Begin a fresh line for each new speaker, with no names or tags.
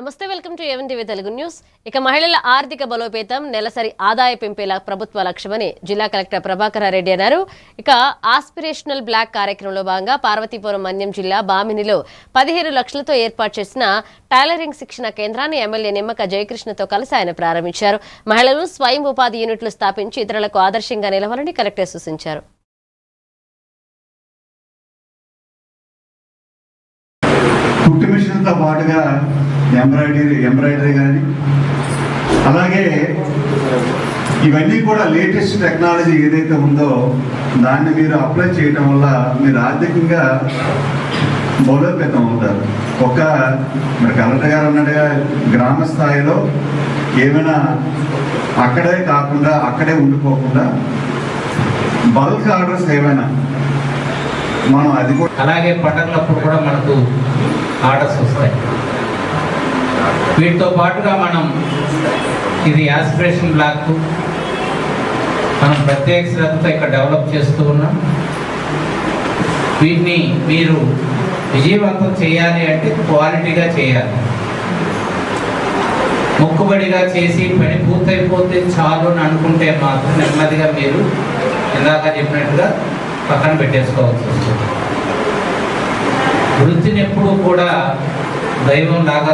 నమస్తే, welcome to A1 TV Telugu news. ఇక మహిళల ఆర్థిక బలోపేతం, నెలసరి ఆదాయ పెంపేలా ప్రభుత్వ లక్ష్యమని జిల్లా కలెక్టర్ ప్రభాకర్ రెడ్డి అన్నారు. ఇక ఆస్పిరేషనల్ బ్లాక్ కార్యక్రమంలో భాగంగా పార్వతీపురం మన్యం జిల్లా బామినిలో 15 లక్షలతో ఏర్పాటు చేసిన టైలరింగ్ శిక్షణ కేంద్రాన్ని ఎమ్మెల్యే నిమ్మక జయకృష్ణతో కలిసి ఆయన ప్రారంభించారు. మహిళలు స్వయం ఉపాధి యూనిట్లు స్థాపించి ఇతరులకు ఆదర్శంగా నిలవాలని కలెక్టర్ సూచించారు.
కుట్టు మిషన్తో పాటుగా ఎంబ్రాయిడరీ కానీ అలాగే ఇవన్నీ కూడా లేటెస్ట్ టెక్నాలజీ ఏదైతే ఉందో దాన్ని మీరు అప్లై చేయటం వల్ల మీరు ఆర్థికంగా బలోపేతం అవుతారు. మరి కలెక్టర్ గారు అన్నట్టుగా గ్రామ స్థాయిలో ఏమైనా అక్కడే ఉండిపోకుండా బల్క్ ఆర్డర్స్ ఏమైనా మనం అది కూడా
అలాగే పండుగలప్పుడు కూడా మనకు ఆర్డర్స్ వస్తాయి. వీటితో పాటుగా మనం ఇది ఆస్పిరేషన్ బ్లాక్ మనం ప్రత్యేక శ్రద్ధతో ఇక్కడ డెవలప్ చేస్తూ ఉన్నాం. వీటిని మీరు విజయవంతం చేయాలి అంటే క్వాలిటీగా చేయాలి. మొక్కుబడిగా చేసి పని పూర్తయిపోతే చాలు అని అనుకుంటే మాత్రం నెమ్మదిగా మీరు ఇందాక చెప్పినట్టుగా పక్కన పెట్టేసుకోవాల్సి వస్తుంది. వృత్తిని ఎప్పుడూ కూడా దైవం లాగా